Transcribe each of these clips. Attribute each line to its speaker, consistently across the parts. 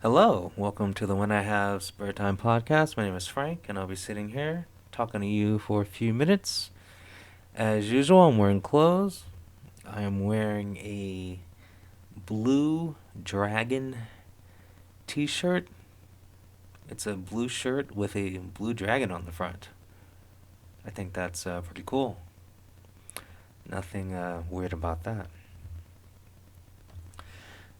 Speaker 1: Hello, welcome to the When I Have Spare Time podcast. My name is Frank, and I'll be sitting here talking to you for a few minutes. As usual, I'm wearing clothes. I am wearing a blue dragon t shirt. It's a blue shirt with a blue dragon on the front. I think that's pretty cool. Nothing weird about that.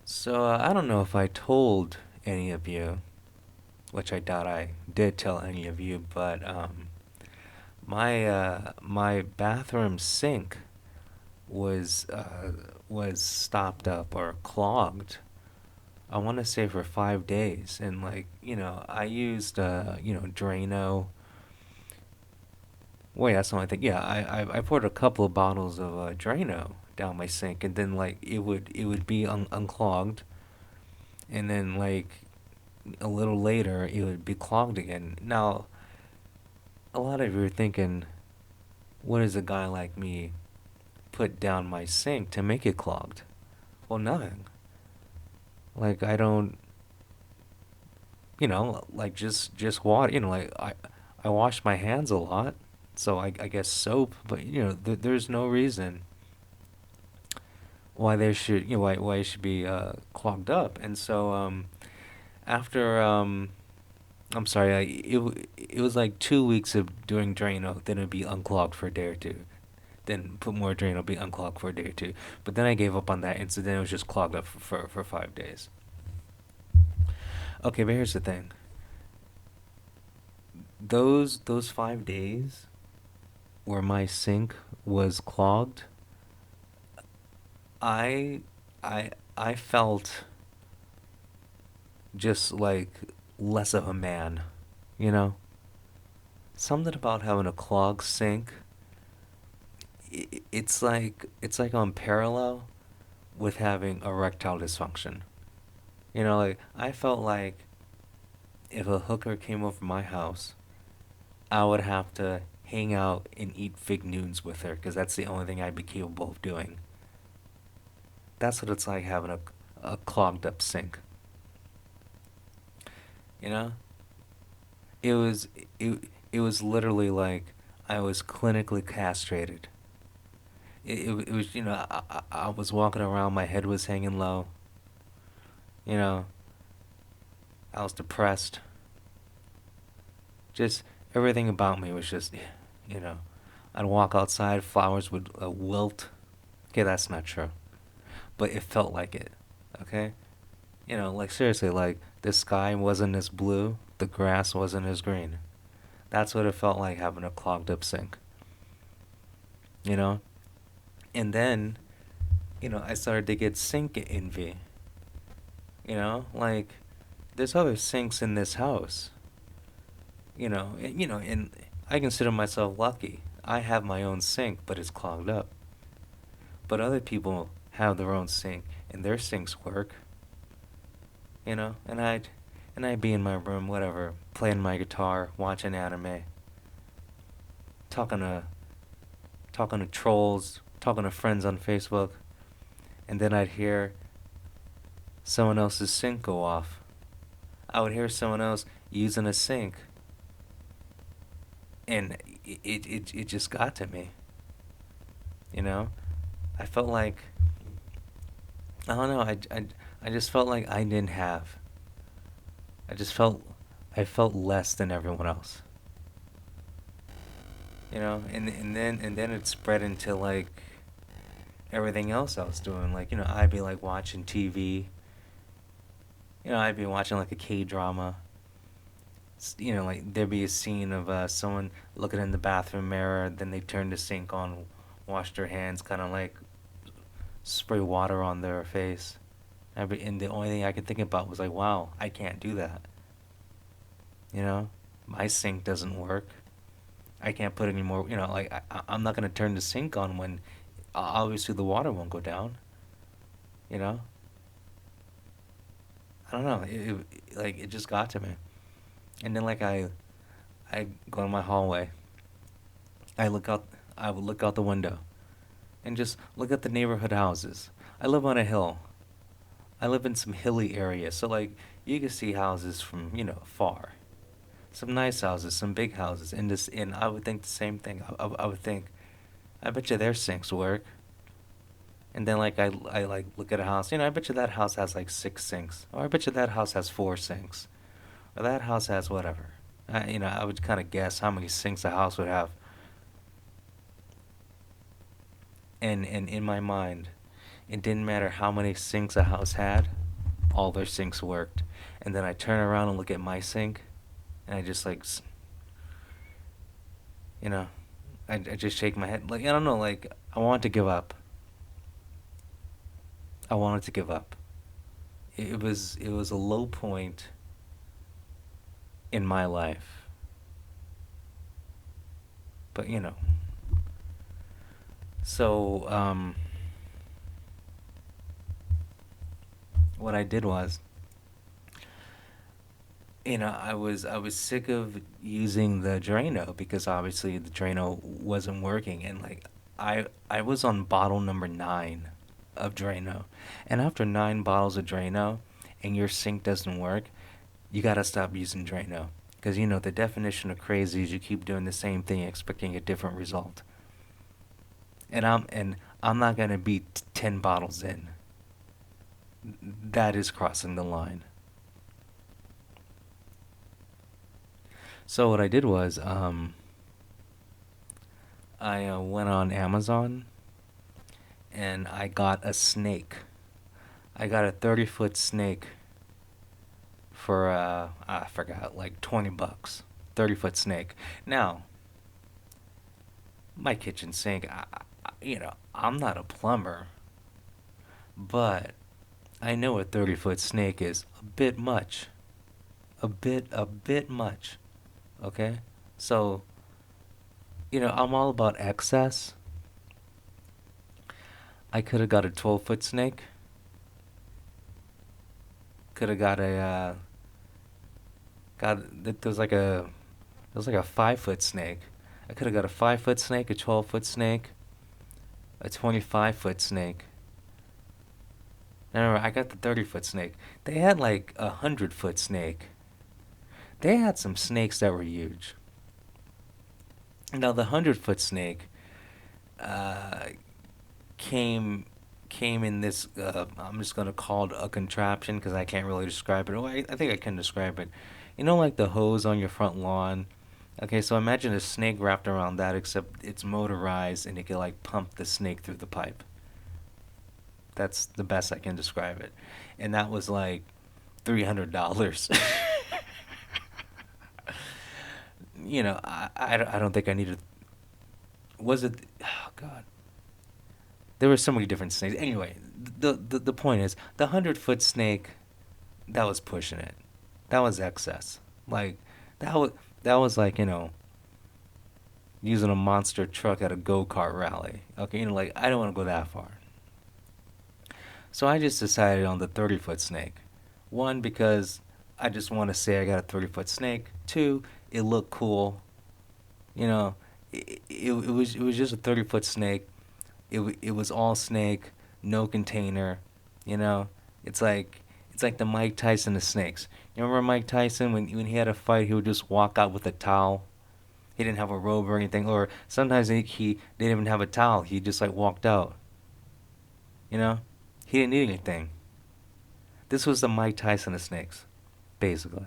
Speaker 1: So, I don't know if I told any of you, which I doubt I did tell any of you, but my bathroom sink was uh, was stopped up or clogged. I want to say for 5 days, and I used Drano. Wait, that's the only thing. Yeah, I poured a couple of bottles of Drano down my sink, and then it would be unclogged, and then a little later it would be clogged again. Now, a lot of you are thinking, what does a guy like me put down my sink to make it clogged? Well, nothing. Like I don't, just water. I wash my hands a lot, so I guess soap. But there's no reason why there should why it should be clogged up. And so after I'm sorry, it was like 2 weeks of doing Drano, then it'd be unclogged for a day or two. Then put more Drano, be unclogged for a day or two. But then I gave up on that, and so then it was just clogged up for 5 days. Okay, but here's the thing. Those 5 days where my sink was clogged, I I felt just like less of a man, you know? Something about having a clogged sink, it's like on parallel with having erectile dysfunction. Like I felt like if a hooker came over my house, I would have to hang out and eat fig Newtons with her because that's the only thing I'd be capable of doing. That's what it's like having a clogged up sink. You know, it was it it was literally like I was clinically castrated. It was I was walking around, my head was hanging low. You know, I was depressed. Just everything about me was just you know. I'd walk outside, flowers would wilt. Okay, that's not true, but it felt like it. Okay, like seriously, like the sky wasn't as blue, the grass wasn't as green. That's what it felt like having a clogged up sink, you know? And then, I started to get sink envy, Like, there's other sinks in this house, and I consider myself lucky. I have my own sink, but it's clogged up. But other people have their own sink, and their sinks work, and I'd be in my room, whatever, playing my guitar, watching anime, talking to talking to trolls, talking to friends on Facebook, and then I'd hear someone else's sink go off. I would hear someone else using a sink, and it just got to me, you know? I felt like, I don't know, I just felt like I didn't have. I just felt, I felt less than everyone else, and then it spread into everything else I was doing. I'd be like watching TV. I'd be watching like a K drama. Like there'd be a scene of someone looking in the bathroom mirror, then they turn the sink on, wash their hands, kind of like spray water on their face. And the only thing I could think about was like, wow, I can't do that. You know, my sink doesn't work. I can't put any more. I'm not gonna turn the sink on when obviously the water won't go down. You know, I don't know. It just got to me. And then I go in my hallway. I look out. I would look out the window and just look at the neighborhood houses. I live on a hill. I live in some hilly area, so like you can see houses from, far. Some nice houses, some big houses, and I would think the same thing. I would think, I bet you their sinks work. And then like I like look at a house, I bet you that house has like six sinks, or I bet you that house has four sinks, or that house has whatever. I would kind of guess how many sinks a house would have, and in my mind, it didn't matter how many sinks a house had, all their sinks worked. And then I turn around and look at my sink, and I just like, you know, I just shake my head. Like, I don't know, like, I wanted to give up. I wanted to give up. It was a low point in my life. But, so, what I did was, I was sick of using the Drano because obviously the Drano wasn't working, and like I was on bottle number 9 of Drano. And after 9 bottles of Drano and your sink doesn't work, you got to stop using Drano, because the definition of crazy is you keep doing the same thing expecting a different result. And I'm not going to be 10 bottles in. That is crossing the line. So what I did was, I went on Amazon and I got a snake. I got a 30-foot snake for I forgot, like $20. 30-foot snake. Now, my kitchen sink, I'm not a plumber, but I know a 30-foot snake is a bit much. A bit much. Okay? So, I'm all about excess. I could have got a 12-foot snake. Could have got a there's like a 5-foot snake. I could have got a 5-foot snake, a 12-foot snake, a 25-foot snake. No, I got the 30-foot snake. They had like a 100-foot snake. They had some snakes that were huge. Now the 100-foot snake uh, came came in this. I'm just gonna call it a contraption because I can't really describe it. Oh, I think I can describe it. Like the hose on your front lawn. Okay, so imagine a snake wrapped around that, except it's motorized and it can like pump the snake through the pipe. That's the best I can describe it. And that was like $300. I don't think I needed. Was it? Oh God, there were so many different snakes. Anyway, the point is the 100-foot snake, that was pushing it. That was excess. Like that was that was like using a monster truck at a go-kart rally. Okay, like I don't want to go that far. So I just decided on the 30-foot snake. One, because I just want to say I got a 30-foot snake. Two, it looked cool. You know, it was just a 30-foot snake. It was all snake, no container. You know, it's like it's like the Mike Tyson of snakes. You remember Mike Tyson when he had a fight, he would just walk out with a towel. He didn't have a robe or anything, or sometimes he didn't even have a towel. He just like walked out. You know, he didn't need anything. This was the Mike Tyson of snakes, basically.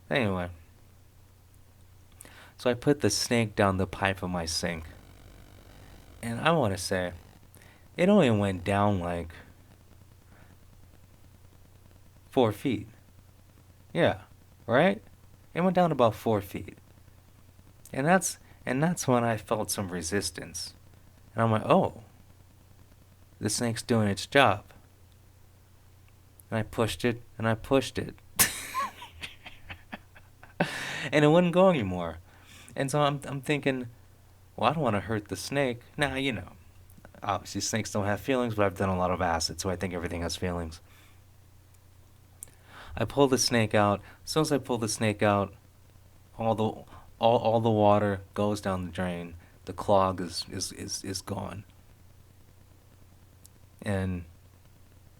Speaker 1: Anyway, so I put the snake down the pipe of my sink, and I want to say it only went down like 4 feet. Yeah, right? It went down about 4 feet, and that's when I felt some resistance, and I'm like, oh, the snake's doing its job. And I pushed it, and I pushed it, and it wouldn't go anymore. And so I'm thinking, well, I don't want to hurt the snake. Now, obviously snakes don't have feelings, but I've done a lot of acid, so I think everything has feelings. I pull the snake out. As soon as I pull the snake out, all the all the water goes down the drain. The clog is gone. And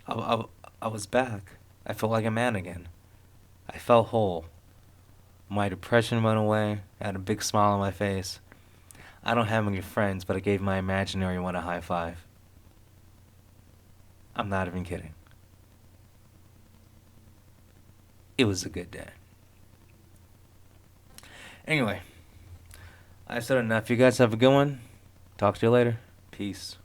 Speaker 1: I, I, I was back. I felt like a man again. I felt whole. My depression went away. I had a big smile on my face. I don't have any friends, but I gave my imaginary one a high five. I'm not even kidding. It was a good day. Anyway, I said enough. You guys have a good one. Talk to you later. Peace.